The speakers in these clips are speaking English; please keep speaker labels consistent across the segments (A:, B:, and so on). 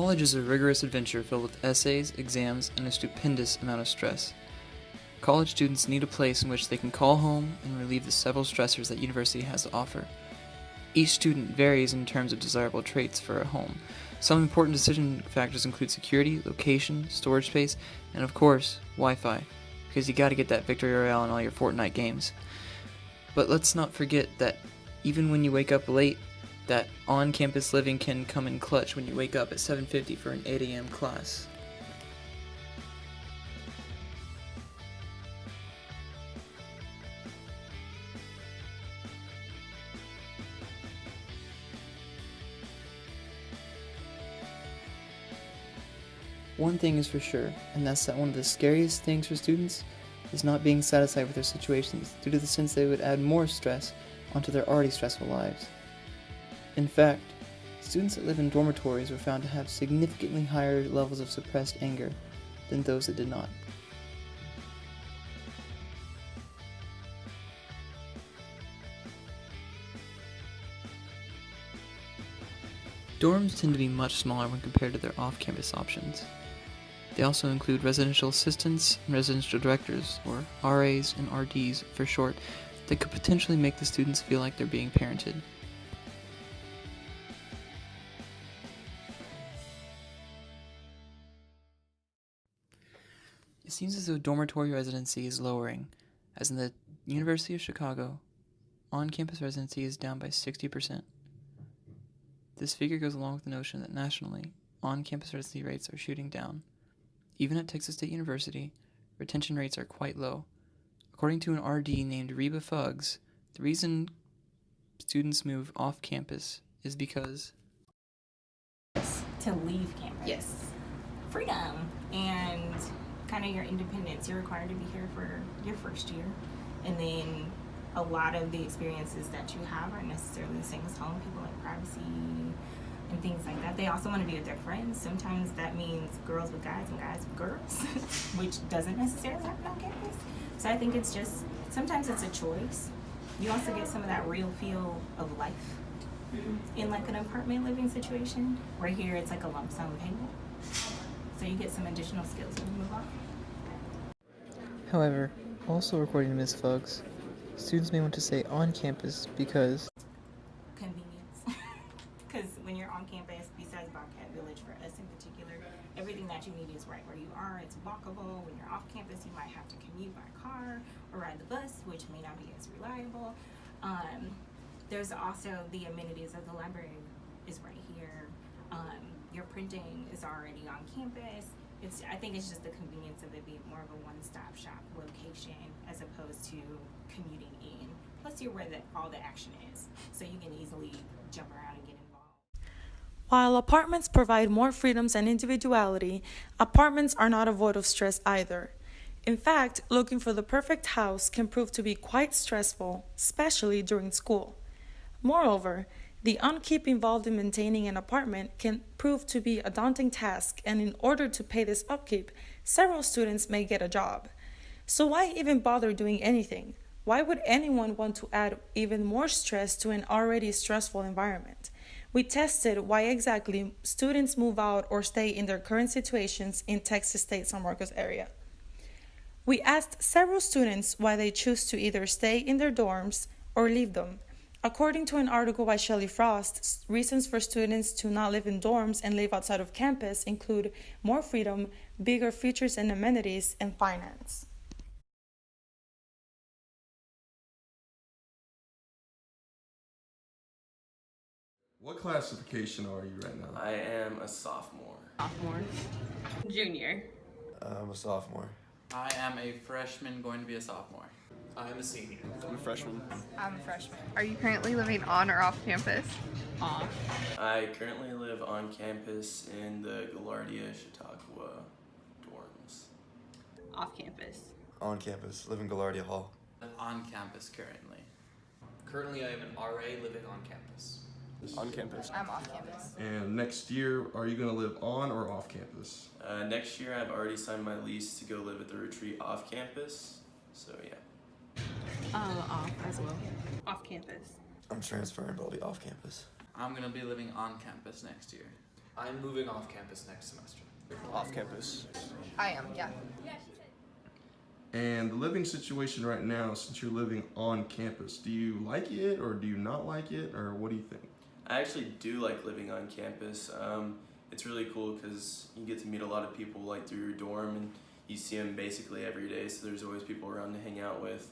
A: College is a rigorous adventure filled with essays, exams, and a stupendous amount of stress. College students need a place in which they can call home and relieve the several stressors that university has to offer. Each student varies in terms of desirable traits for a home. Some important decision factors include security, location, storage space, and of course, Wi-Fi, because you gotta get that Victory Royale in all your Fortnite games. But let's not forget that even when you wake up late, that on-campus living can come in clutch when you wake up at 7:50 for an 8 a.m. class. One thing is for sure, and that's that one of the scariest things for students is not being satisfied with their situations due to the sense they would add more stress onto their already stressful lives. In fact, students that live in dormitories were found to have significantly higher levels of suppressed anger than those that did not. Dorms tend to be much smaller when compared to their off-campus options. They also include residential assistants and residential directors, or RAs and RDs for short, that could potentially make the students feel like they're being parented. It seems as though dormitory residency is lowering, as in the University of Chicago, on-campus residency is down by 60%. This figure goes along with the notion that nationally, on-campus residency rates are shooting down. Even at Texas State University, retention rates are quite low. According to an RD named Reba Fuggs, the reason students move off campus is because
B: to leave campus.
C: Yes.
B: Freedom and kind of your independence. You're required to be here for your first year. And then a lot of the experiences that you have aren't necessarily the same as home. People like privacy and things like that. They also want to be with their friends. Sometimes that means girls with guys and guys with girls, which doesn't necessarily happen on campus. So I think it's just, sometimes it's a choice. You also get some of that real feel of life in like an apartment living situation. Right here, it's like a lump sum payment. So you get some additional skills when you move on.
A: However, also according to Ms. Fuggs, students may want to stay on campus because
B: Convenience. Because when you're on campus, besides Bobcat Village for us in particular, everything that you need is right where you are. It's walkable. When you're off campus, you might have to commute by car or ride the bus, which may not be as reliable. There's also the amenities of the library is right here. Your printing is already on campus. I think it's just the convenience of it being more of a one-stop shop location as opposed to commuting in. Plus, you're where all the action is, so you can easily jump around and get involved.
D: While apartments provide more freedoms and individuality, apartments are not a void of stress either. In fact, looking for the perfect house can prove to be quite stressful, especially during school. Moreover, the upkeep involved in maintaining an apartment can prove to be a daunting task, and in order to pay this upkeep, several students may get a job. So why even bother doing anything? Why would anyone want to add even more stress to an already stressful environment? We tested why exactly students move out or stay in their current situations in Texas State San Marcos area. We asked several students why they choose to either stay in their dorms or leave them. According to an article by Shelley Frost, reasons for students to not live in dorms and live outside of campus include more freedom, bigger features and amenities, and finance.
E: What classification are you right now?
F: I am a sophomore.
C: Sophomore. Junior.
G: I'm a sophomore.
H: I am a freshman going to be a sophomore.
F: I am a senior.
E: I'm a freshman.
I: I'm a freshman. Are you currently living on or off campus?
C: Off.
F: I currently live on campus in the Gaillardia Chautauqua dorms.
C: Off campus.
G: On campus, live in Gaillardia Hall.
H: On campus currently.
J: Currently, I am an RA living on campus.
E: On campus.
I: I'm off campus.
E: And next year, are you going to live on or off campus?
F: Next year, I've already signed my lease to go live at the retreat off campus. So yeah.
C: Off as well. Off campus.
G: I'm transferring, but I'll be off campus.
H: I'm going to be living on campus next year.
J: I'm moving off campus next semester.
K: Off campus.
I: I am, yeah.
E: And the living situation right now, since you're living on campus, do you like it or do you not like it, or what do you think?
F: I actually do like living on campus. It's really cool because you get to meet a lot of people like through your dorm, and you see them basically every day, so there's always people around to hang out with.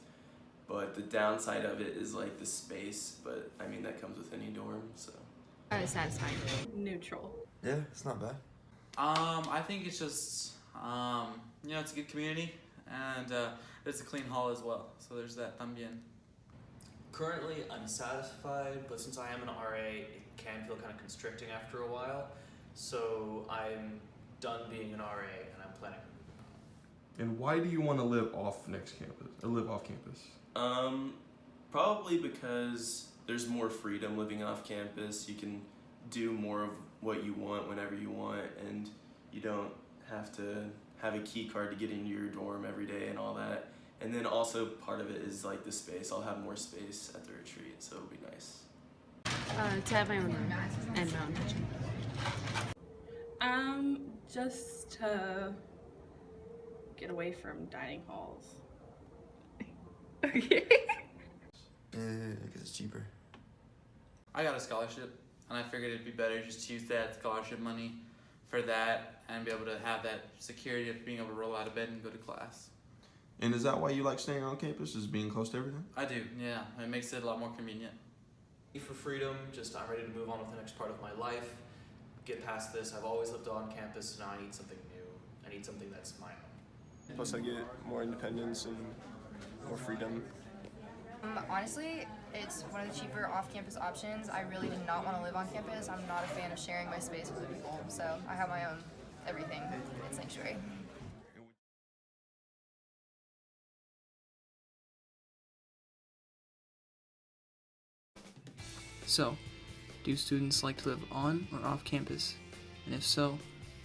F: But the downside of it is like the space, but I mean that comes with any dorm, so.
C: Satisfying. Neutral.
G: Yeah, it's not bad.
H: I think it's just, it's a good community, and it's a clean hall as well. So there's that también.
J: Currently, I'm satisfied, but since I am an RA, it can feel kind of constricting after a while. So I'm done being an RA, and I'm planning on moving on.
E: And why do you want to live off campus?
F: Probably because there's more freedom living off campus. You can do more of what you want whenever you want, and you don't have to have a key card to get into your dorm every day and all that. And then also part of it is like the space. I'll have more space at the retreat, so it'll be nice.
C: To have my own room and my own kitchen. Just to get away from dining halls. Okay.
G: Because it's cheaper.
H: I got a scholarship, and I figured it'd be better just to use that scholarship money for that and be able to have that security of being able to roll out of bed and go to class.
E: And is that why you like staying on campus, is being close to everything?
H: I do, yeah. It makes it a lot more convenient.
J: For freedom, I'm ready to move on with the next part of my life. Get past this. I've always lived on campus, and now I need something new. I need something that's my own.
K: Plus I get more independence and more freedom.
I: Honestly, it's one of the cheaper off-campus options. I really do not want to live on campus. I'm not a fan of sharing my space with other people, so I have my own everything in Sanctuary.
A: So, do students like to live on or off campus? And if so,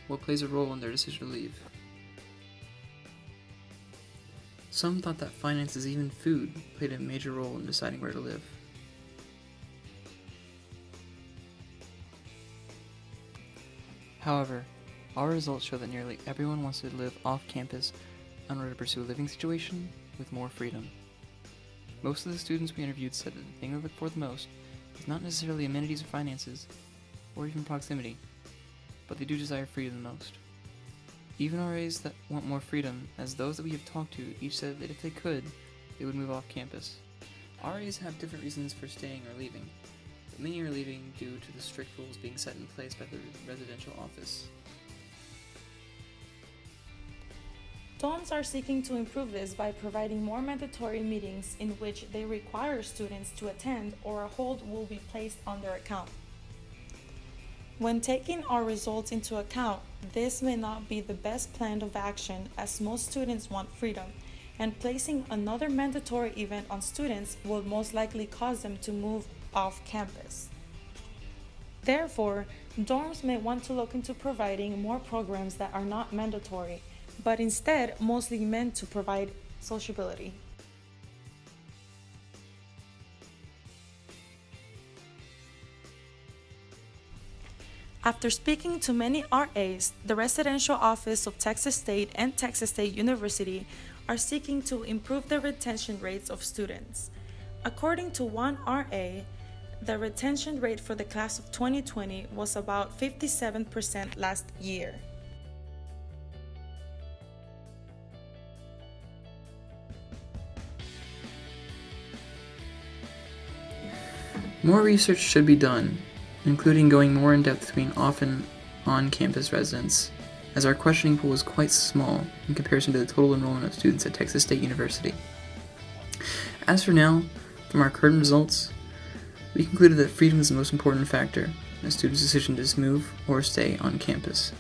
A: what plays a role in their decision to leave? Some thought that finances, even food, played a major role in deciding where to live. However, our results show that nearly everyone wants to live off campus in order to pursue a living situation with more freedom. Most of the students we interviewed said that the thing they look for the most is not necessarily amenities or finances, or even proximity, but they do desire freedom the most. Even RAs that want more freedom, as those that we have talked to, each said that if they could, they would move off campus. RAs have different reasons for staying or leaving, but many are leaving due to the strict rules being set in place by the residential office.
D: Dorms are seeking to improve this by providing more mandatory meetings in which they require students to attend, or a hold will be placed on their account. When taking our results into account, this may not be the best plan of action, as most students want freedom, and placing another mandatory event on students will most likely cause them to move off campus. Therefore, dorms may want to look into providing more programs that are not mandatory, but instead mostly meant to provide sociability. After speaking to many RAs, the residential office of Texas State and Texas State University are seeking to improve the retention rates of students. According to one RA, the retention rate for the class of 2020 was about 57% last year.
A: More research should be done, including going more in depth between off and on-campus residents, as our questioning pool is quite small in comparison to the total enrollment of students at Texas State University. As for now, from our current results, we concluded that freedom is the most important factor in a student's decision to move or stay on campus.